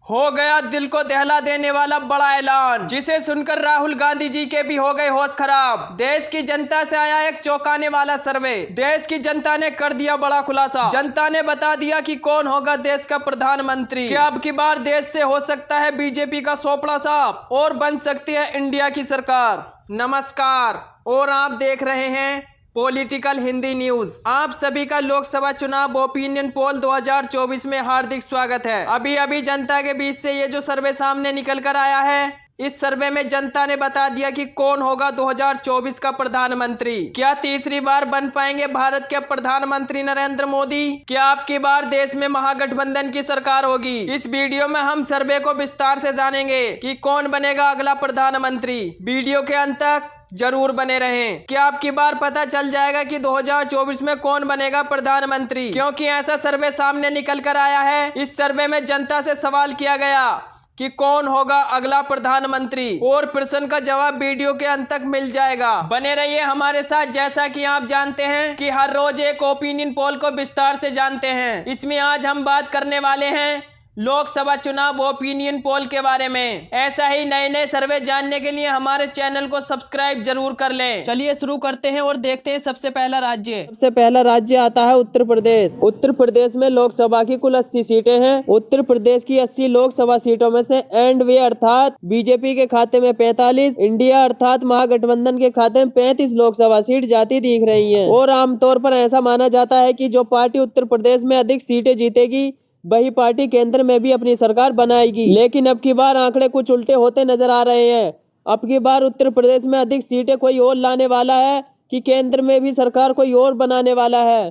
हो गया दिल को दहला देने वाला बड़ा ऐलान, जिसे सुनकर राहुल गांधी जी के भी हो गए होश खराब। देश की जनता से आया एक चौंकाने वाला सर्वे। देश की जनता ने कर दिया बड़ा खुलासा। जनता ने बता दिया कि कौन होगा देश का प्रधानमंत्री। क्या अब की बार देश से हो सकता है बीजेपी का सोपड़ा साफ और बन सकती है इंडिया की सरकार। नमस्कार और आप देख रहे हैं पॉलिटिकल हिंदी न्यूज। आप सभी का लोकसभा चुनाव ओपिनियन पोल 2024 में हार्दिक स्वागत है। अभी अभी जनता के बीच से ये जो सर्वे सामने निकल कर आया है, इस सर्वे में जनता ने बता दिया कि कौन होगा 2024 का प्रधानमंत्री। क्या तीसरी बार बन पाएंगे भारत के प्रधानमंत्री नरेंद्र मोदी? क्या आपकी बार देश में महागठबंधन की सरकार होगी? इस वीडियो में हम सर्वे को विस्तार से जानेंगे कि कौन बनेगा अगला प्रधानमंत्री। वीडियो के अंत तक जरूर बने रहें। क्या आपकी बार पता चल जाएगा कि 2024 में कौन बनेगा प्रधानमंत्री, क्योंकि ऐसा सर्वे सामने निकल कर आया है। इस सर्वे में जनता से सवाल किया गया कि कौन होगा अगला प्रधानमंत्री और प्रश्न का जवाब वीडियो के अंत तक मिल जाएगा। बने रहिए हमारे साथ। जैसा कि आप जानते हैं कि हर रोज एक ओपिनियन पोल को विस्तार से जानते हैं, इसमें आज हम बात करने वाले हैं लोकसभा चुनाव ओपिनियन पोल के बारे में। ऐसा ही नए नए सर्वे जानने के लिए हमारे चैनल को सब्सक्राइब जरूर कर लें। चलिए शुरू करते हैं और देखते हैं सबसे पहला राज्य आता है उत्तर प्रदेश। उत्तर प्रदेश में लोकसभा की कुल 80 सीटें हैं। उत्तर प्रदेश की 80 लोकसभा सीटों में से एनडीए अर्थात बीजेपी के खाते में 45, इंडिया अर्थात महागठबंधन के खाते में 35 लोकसभा सीट जाती दिख रही है। और आमतौर पर ऐसा माना जाता है कि जो पार्टी उत्तर प्रदेश में अधिक सीटें जीतेगी वही पार्टी केंद्र में भी अपनी सरकार बनाएगी। लेकिन अब की बार आंकड़े कुछ उल्टे होते नजर आ रहे हैं। अब की बार उत्तर प्रदेश में अधिक सीटें कोई और लाने वाला है कि केंद्र में भी सरकार कोई और बनाने वाला है।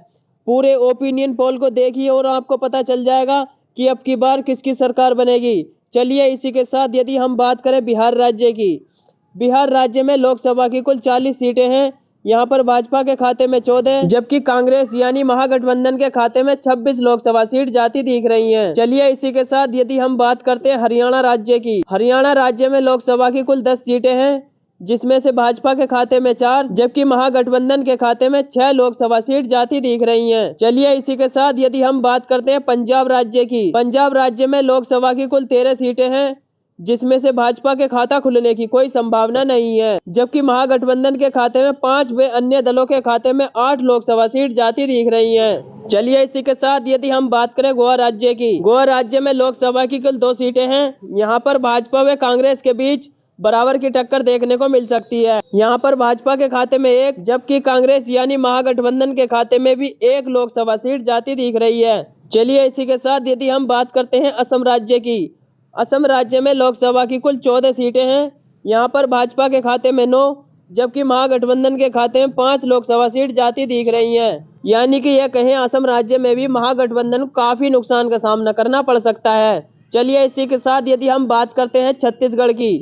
पूरे ओपिनियन पोल को देखिए और आपको पता चल जाएगा कि अब की बार किसकी सरकार बनेगी। चलिए इसी के साथ यदि हम बात करें बिहार राज्य की, बिहार राज्य में लोकसभा की कुल 40 सीटें हैं। यहाँ पर भाजपा के खाते में 14, जबकि कांग्रेस यानी महागठबंधन के खाते में 26 लोकसभा सीट जाती दिख रही हैं। चलिए इसी के साथ यदि हम बात करते हैं हरियाणा राज्य की, हरियाणा राज्य में लोकसभा की कुल 10 सीटें हैं, जिसमें से भाजपा के खाते में 4, जबकि महागठबंधन के खाते में 6 लोकसभा सीट जाती दिख रही हैं। चलिए इसी के साथ यदि हम बात करते हैं पंजाब राज्य की, पंजाब राज्य में लोकसभा की कुल 13 सीटें हैं, जिसमें से भाजपा के खाता खुलने की कोई संभावना नहीं है, जबकि महागठबंधन के खाते में 5 व अन्य दलों के खाते में 8 लोकसभा सीट जाती दिख रही हैं। चलिए इसी के साथ यदि हम बात करें गोवा राज्य की, गोवा राज्य में लोकसभा की कुल 2 सीटें हैं। यहाँ पर भाजपा व कांग्रेस के बीच बराबर की टक्कर देखने को मिल सकती है। यहाँ पर भाजपा के खाते में 1, जबकि कांग्रेस यानी महागठबंधन के खाते में भी 1 लोकसभा सीट जाती दिख रही है। चलिए इसी के साथ यदि हम बात करते हैं असम राज्य की, असम राज्य में लोकसभा की कुल 14 सीटें हैं। यहाँ पर भाजपा के खाते में 9, जबकि महागठबंधन के खाते में 5 लोकसभा सीट जाती दिख रही हैं। यानी कि यह कहें असम राज्य में भी महागठबंधन को काफी नुकसान का सामना करना पड़ सकता है। चलिए इसी के साथ यदि हम बात करते हैं छत्तीसगढ़ की,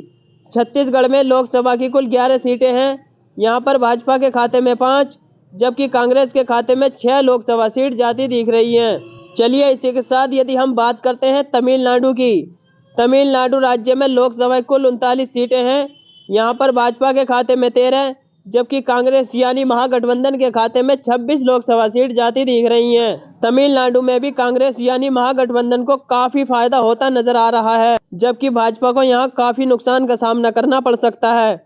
छत्तीसगढ़ में लोकसभा की कुल 11 सीटें हैं। यहाँ पर भाजपा के खाते में 5, जबकि कांग्रेस के खाते में 6 लोकसभा सीट जाती दिख रही हैं। चलिए इसी के साथ यदि हम बात करते हैं तमिलनाडु की, तमिलनाडु राज्य में लोकसभा कुल 39 सीटें हैं। यहाँ पर भाजपा के खाते में 13, जबकि कांग्रेस यानी महागठबंधन के खाते में 26 लोकसभा सीट जाती दिख रही हैं। तमिलनाडु में भी कांग्रेस यानी महागठबंधन को काफी फायदा होता नजर आ रहा है, जबकि भाजपा को यहाँ काफी नुकसान का सामना करना पड़ सकता है।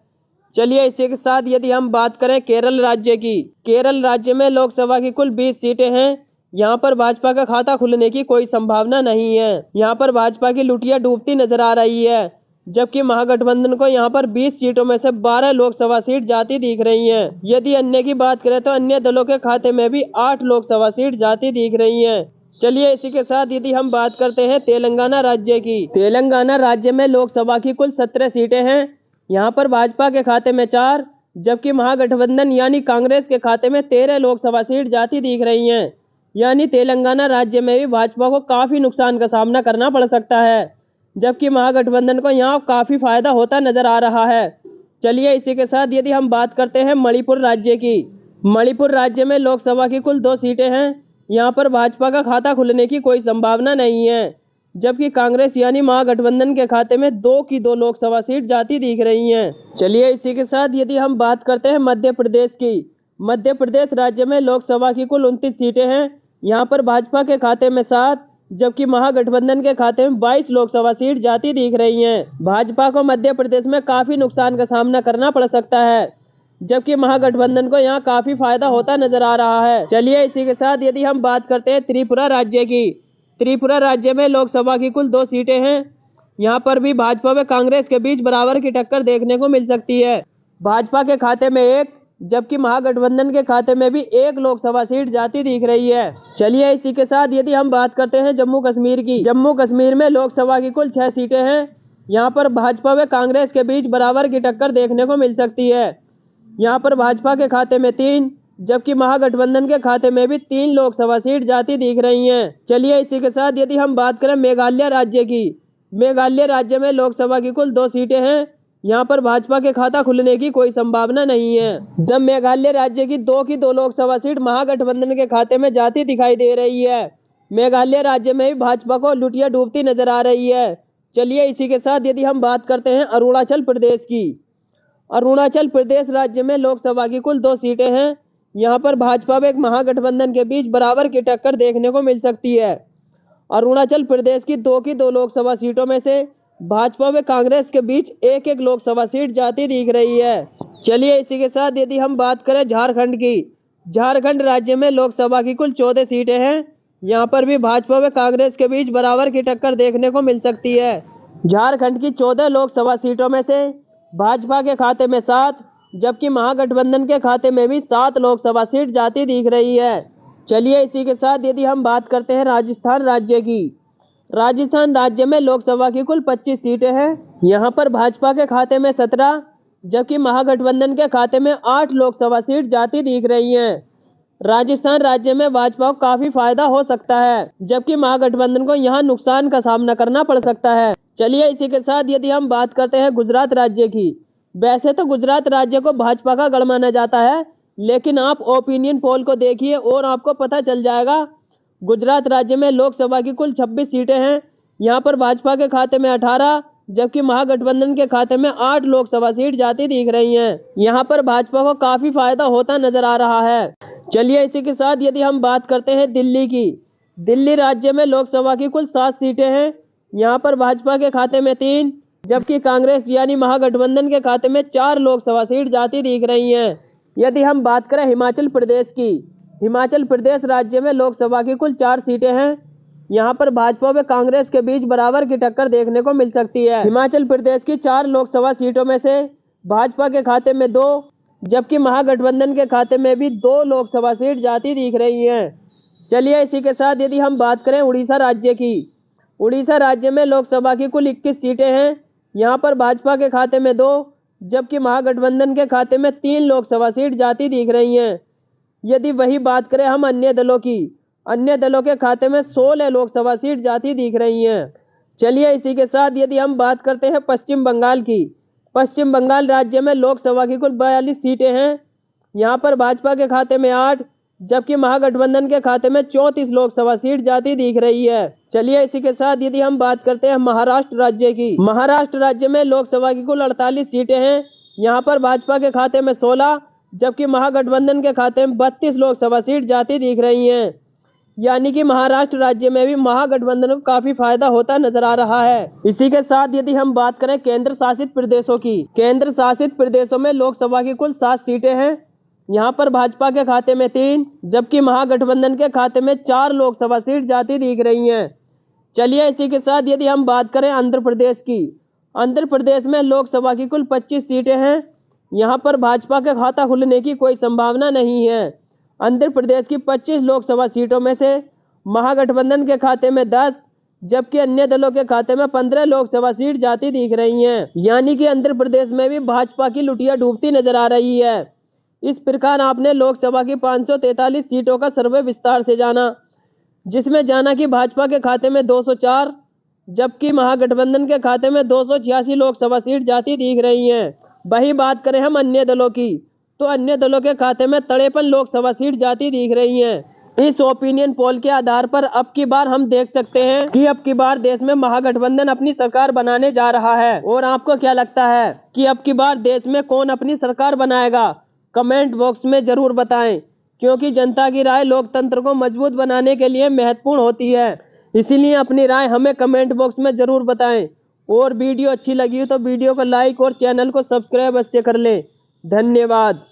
चलिए इसी के साथ यदि हम बात करें केरल राज्य की, केरल राज्य में लोकसभा की कुल 20 सीटें हैं। यहाँ पर भाजपा का खाता खुलने की कोई संभावना नहीं है। यहाँ पर भाजपा की लुटिया डूबती नजर आ रही है, जबकि महागठबंधन को यहाँ पर 20 सीटों में से 12 लोकसभा सीट जाती दिख रही हैं। यदि अन्य की बात करें तो अन्य दलों के खाते में भी 8 लोकसभा सीट जाती दिख रही हैं। चलिए इसी के साथ यदि हम बात करते हैं तेलंगाना राज्य की, तेलंगाना राज्य में लोकसभा की कुल 17 सीटें हैं। यहाँ पर भाजपा के खाते में 4, जबकि महागठबंधन यानी कांग्रेस के खाते में 13 लोकसभा सीट जाती दिख रही हैं। यानी तेलंगाना राज्य में भी भाजपा को काफी नुकसान का सामना करना पड़ सकता है, जबकि महागठबंधन को यहाँ काफी फायदा होता नजर आ रहा है। चलिए इसी के साथ यदि हम बात करते हैं मणिपुर राज्य की, मणिपुर राज्य में लोकसभा की कुल 2 सीटें हैं। यहाँ पर भाजपा का खाता खुलने की कोई संभावना नहीं है, जबकि कांग्रेस यानी महागठबंधन के खाते में 2 की 2 लोकसभा सीट जाती दिख रही हैं। चलिए इसी के साथ यदि हम बात करते हैं मध्य प्रदेश की, मध्य प्रदेश राज्य में लोकसभा की कुल 29 सीटें हैं। यहाँ पर भाजपा के खाते में 7, जबकि महागठबंधन के खाते में 22 लोकसभा सीट जाती दिख रही हैं। भाजपा को मध्य प्रदेश में काफी नुकसान का सामना करना पड़ सकता है, जबकि महागठबंधन को यहाँ काफी फायदा होता नजर आ रहा है। चलिए इसी के साथ यदि हम बात करते हैं त्रिपुरा राज्य की, त्रिपुरा राज्य में लोकसभा की कुल 2 सीटें हैं। यहाँ पर भी भाजपा व कांग्रेस के बीच बराबर की टक्कर देखने को मिल सकती है। भाजपा के खाते में 1, जबकि महागठबंधन के खाते में भी 1 लोकसभा सीट जाती दिख रही है। चलिए इसी के साथ यदि हम बात करते हैं जम्मू कश्मीर की, जम्मू कश्मीर में लोकसभा की कुल 6 सीटें हैं। यहाँ पर भाजपा व कांग्रेस के बीच बराबर की टक्कर देखने को मिल सकती है। यहाँ पर भाजपा के खाते में 3, जबकि महागठबंधन के खाते में भी 3 लोकसभा सीट जाती दिख रही हैं। चलिए इसी के साथ यदि हम बात करें मेघालय राज्य की, मेघालय राज्य में लोकसभा की कुल 2 सीटें हैं। यहाँ पर भाजपा के खाता खुलने की कोई संभावना नहीं है। जब मेघालय राज्य की 2 लोकसभा सीट महागठबंधन के खाते में जाती दिखाई दे रही है। मेघालय राज्य में भी भाजपा को लुटिया डूबती नजर आ रही है। चलिए इसी के साथ यदि हम बात करते हैं अरुणाचल प्रदेश की, अरुणाचल प्रदेश राज्य में लोकसभा की कुल 2 सीटें हैं। यहाँ पर भाजपा व महागठबंधन के बीच बराबर की टक्कर देखने को मिल सकती है। अरुणाचल प्रदेश की 2 लोकसभा सीटों में से भाजपा व कांग्रेस के बीच 1 लोकसभा सीट जाती दिख रही है। चलिए इसी के साथ यदि हम बात करें झारखंड की, झारखंड राज्य में लोकसभा की कुल 14 सीटें हैं। यहाँ पर भी भाजपा व कांग्रेस के बीच बराबर की टक्कर देखने को मिल सकती है। झारखंड की 14 लोकसभा सीटों में से भाजपा के खाते में 7, जबकि महागठबंधन के खाते में भी 7 लोकसभा सीट जाती दिख रही है। चलिए इसी के साथ यदि हम बात करते हैं राजस्थान राज्य की, राजस्थान राज्य में लोकसभा की कुल 25 सीटें हैं। यहाँ पर भाजपा के खाते में 17, जबकि महागठबंधन के खाते में 8 लोकसभा सीट जाती दिख रही हैं। राजस्थान राज्य में भाजपा को काफी फायदा हो सकता है, जबकि महागठबंधन को यहाँ नुकसान का सामना करना पड़ सकता है। चलिए इसी के साथ यदि हम बात करते हैं गुजरात राज्य की, वैसे तो गुजरात राज्य को भाजपा का गढ़ माना जाता है, लेकिन आप ओपिनियन पोल को देखिए और आपको पता चल जाएगा। गुजरात राज्य में लोकसभा की कुल 26 सीटें हैं। यहाँ पर भाजपा के खाते में 18, जबकि महागठबंधन के खाते में 8 लोकसभा सीट जाती दिख रही हैं। यहाँ पर भाजपा को काफी फायदा होता नजर आ रहा है। चलिए इसी के साथ यदि हम बात करते हैं दिल्ली की, दिल्ली राज्य में लोकसभा की कुल 7 सीटें हैं। यहाँ पर भाजपा के खाते में 3, जबकि कांग्रेस यानी महागठबंधन के खाते में 4 लोकसभा सीट जाती दिख रही हैं। यदि हम बात करें हिमाचल प्रदेश की, हिमाचल प्रदेश राज्य में लोकसभा की कुल 4 सीटें हैं। यहाँ पर भाजपा व कांग्रेस के बीच बराबर की टक्कर देखने को मिल सकती है। हिमाचल प्रदेश की 4 लोकसभा सीटों में से भाजपा के खाते में 2, जबकि महागठबंधन के खाते में भी 2 लोकसभा सीट जाती दिख रही हैं। चलिए इसी के साथ यदि हम बात करें उड़ीसा राज्य की, उड़ीसा राज्य में लोकसभा की कुल 21 सीटें हैं। यहाँ पर भाजपा के खाते में 2, जबकि महागठबंधन के खाते में 3 लोकसभा सीट जाती दिख रही हैं। यदि वही बात करें हम अन्य दलों की, अन्य दलों के खाते में 16 लोकसभा सीट जाती दिख रही हैं। चलिए इसी के साथ यदि हम बात करते हैं पश्चिम बंगाल की, पश्चिम बंगाल राज्य में लोकसभा की कुल 42 सीटें हैं। यहाँ पर भाजपा के खाते में 8, जबकि महागठबंधन के खाते में 34 लोकसभा सीट जाती दिख रही है। चलिए इसी के साथ यदि हम बात करते हैं महाराष्ट्र राज्य की, महाराष्ट्र राज्य में लोकसभा की कुल 48 सीटें हैं। यहाँ पर भाजपा के खाते में 16, जबकि महागठबंधन के खाते में 32 लोकसभा सीट जाती दिख रही हैं। यानी कि महाराष्ट्र राज्य में भी महागठबंधन को काफी फायदा होता नजर आ रहा है। इसी के साथ यदि हम बात करें केंद्र शासित प्रदेशों की, केंद्र शासित प्रदेशों में लोकसभा की कुल 7 सीटें हैं। यहाँ पर भाजपा के खाते में 3, जबकि महागठबंधन के खाते में 4 लोकसभा सीट जाती दिख रही हैं। चलिए इसी के साथ यदि हम बात करें आंध्र प्रदेश की, आंध्र प्रदेश में लोकसभा की कुल 25 सीटें हैं। यहाँ पर भाजपा का खाता खुलने की कोई संभावना नहीं है। आंध्र प्रदेश की 25 लोकसभा सीटों में से महागठबंधन के खाते में 10, जबकि अन्य दलों के खाते में 15 लोकसभा सीट जाती दिख रही हैं। यानी कि आंध्र प्रदेश में भी भाजपा की लुटिया डूबती नजर आ रही है। इस प्रकार आपने लोकसभा की 543 सीटों का सर्वे विस्तार से जाना, जिसमें जाना कि भाजपा के खाते में 204, जबकि महागठबंधन के खाते में 286 लोकसभा सीट जाती दिख रही हैं। वही बात करें हम अन्य दलों की, तो अन्य दलों के खाते में 53 लोकसभा सीट जाती दिख रही हैं। इस ओपिनियन पोल के आधार पर अब की बार हम देख सकते हैं कि अब की बार देश में महागठबंधन अपनी सरकार बनाने जा रहा है। और आपको क्या लगता है कि अब की बार देश में कौन अपनी सरकार बनाएगा? कमेंट बॉक्स में जरूर बताएं, क्योंकि जनता की राय लोकतंत्र को मजबूत बनाने के लिए महत्वपूर्ण होती है। इसीलिए अपनी राय हमें कमेंट बॉक्स में जरूर बताएं और वीडियो अच्छी लगी हो तो वीडियो को लाइक और चैनल को सब्सक्राइब अवश्य कर लें। धन्यवाद।